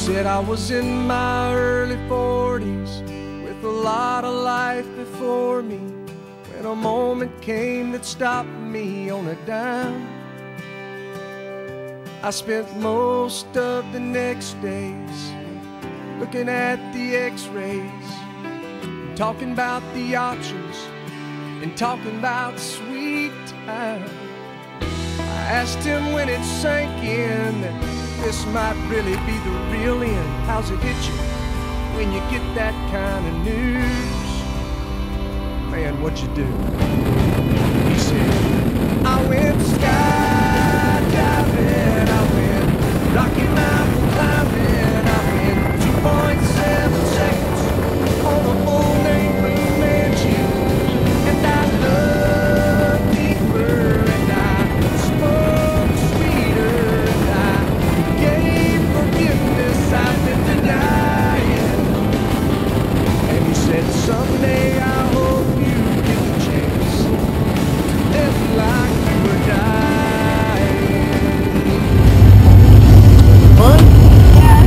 said I was in my early 40s with a lot of life before me, when a moment came that stopped me on a dime. I spent most of the next days looking at the x-rays, talking about the options and talking about sweet time. I asked him when it sank in that this might really be the real end. How's it hit you when you get that kind of news? Man, what'd you do? He said, I went skydiving, I went Rocky Mountain climbing, I went 2.7 seconds on a bull named Blue Mansion, and I loved deeper, and I spoke sweeter, and I gave forgiveness I've been denying. And he said, someday I hope you get the chance to live like you were dying. Fun? Yeah.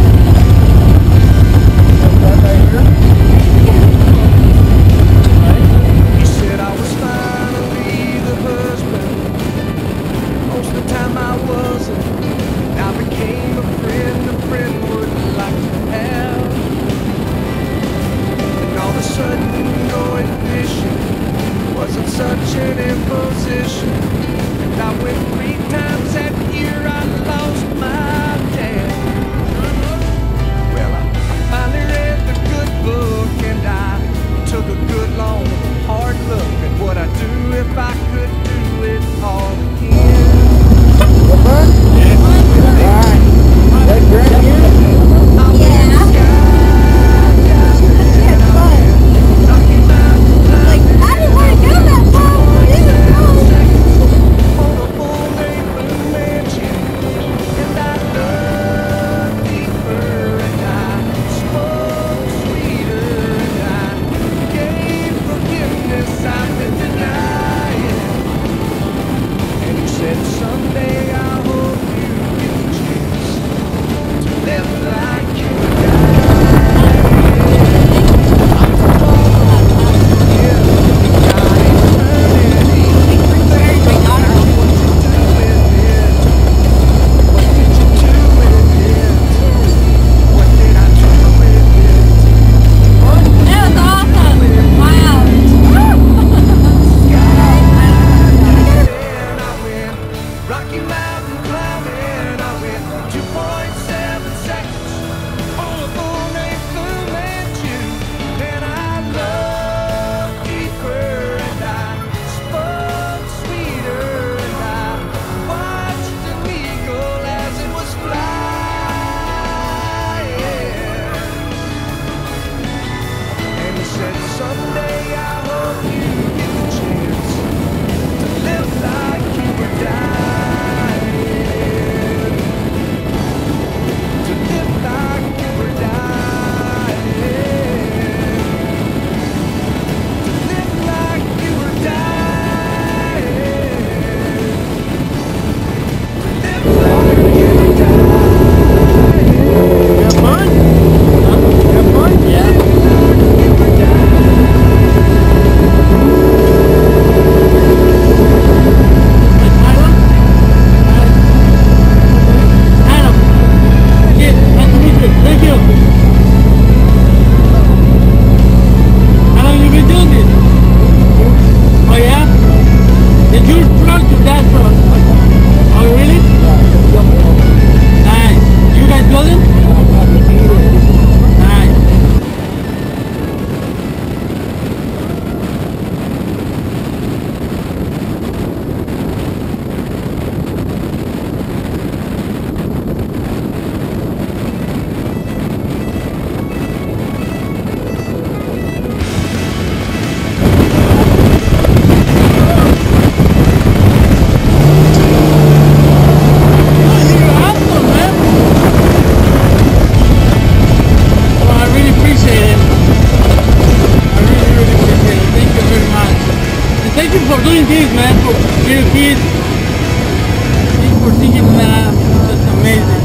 He said I was finally the husband. Most of the time I wasn't. I became a friend would like to have. And all of a sudden going fishing wasn't such an imposition. And I went 3 times that year, I lost my dad. Well, I finally read the good book, and I took a good long hard look at what I'd do if I could do it all again. What fun? Yeah. Alright. That great here? I went skydiving, She had fun. Rocky Mountain Like, I didn't want to go that far, but it was on a bull named Blue Mansion, and I loved deeper, and I spoke sweeter, and I gave forgiveness I've been denying. And he said, someday I hope you get the chance to live like you were dying. Yeah, God eternity. That was awesome. Wow. Rocky Mountain climbing, I went 2.7 seconds on a bull named Blue Mansion, and I loved deeper, and I spoke sweeter, and I watched an eagle as it was flying. And he said, someday I hope you get the chance to live like you were dying. To live like you were dying. To live like you were dying. To live like you were dying. You have fun? Huh? You have fun? Yeah. You were dying. Adam. Yeah, nice to meet you. Thank you. How long you been doing this? Oh yeah? Did you truck to that truck? Oh really? Nice. You guys build it? Nice. For doing this, man, for little kids. Thanks for thinking that. That's amazing.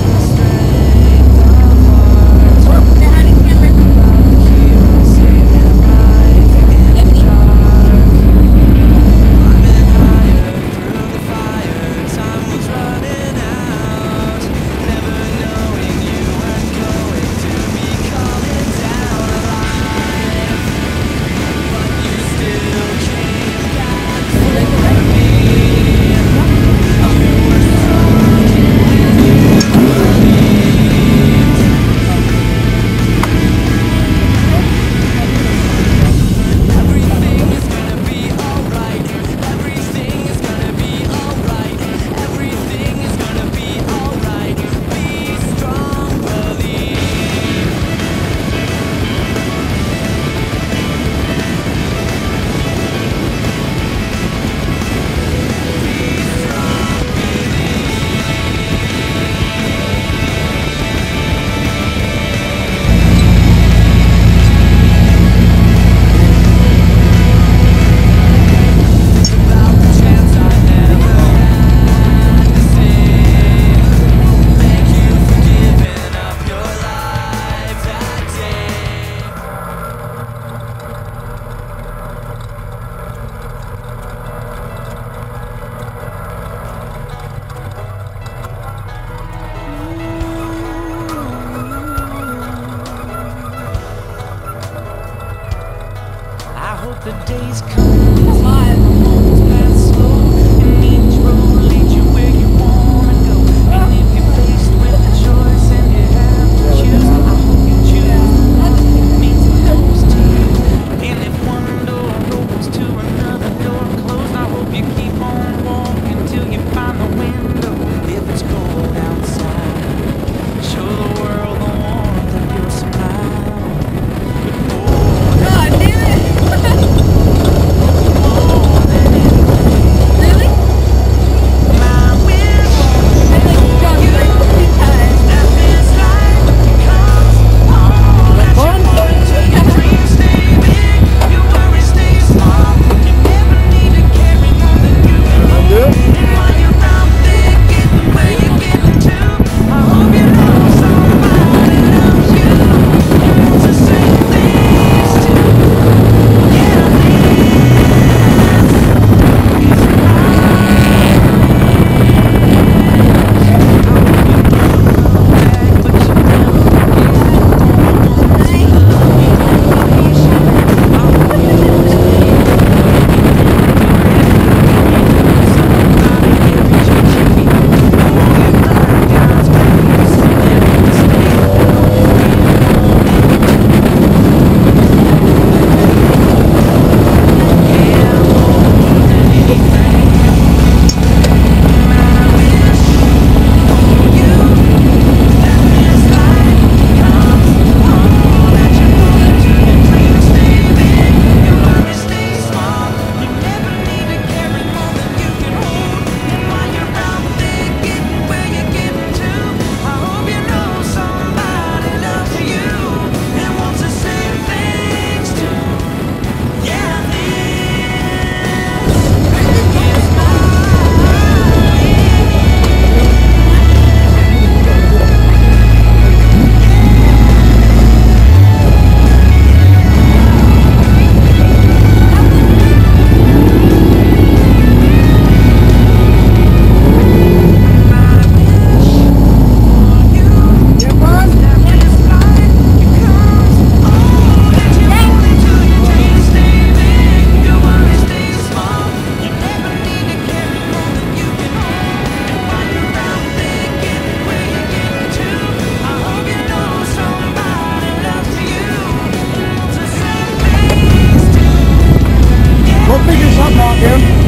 Yeah.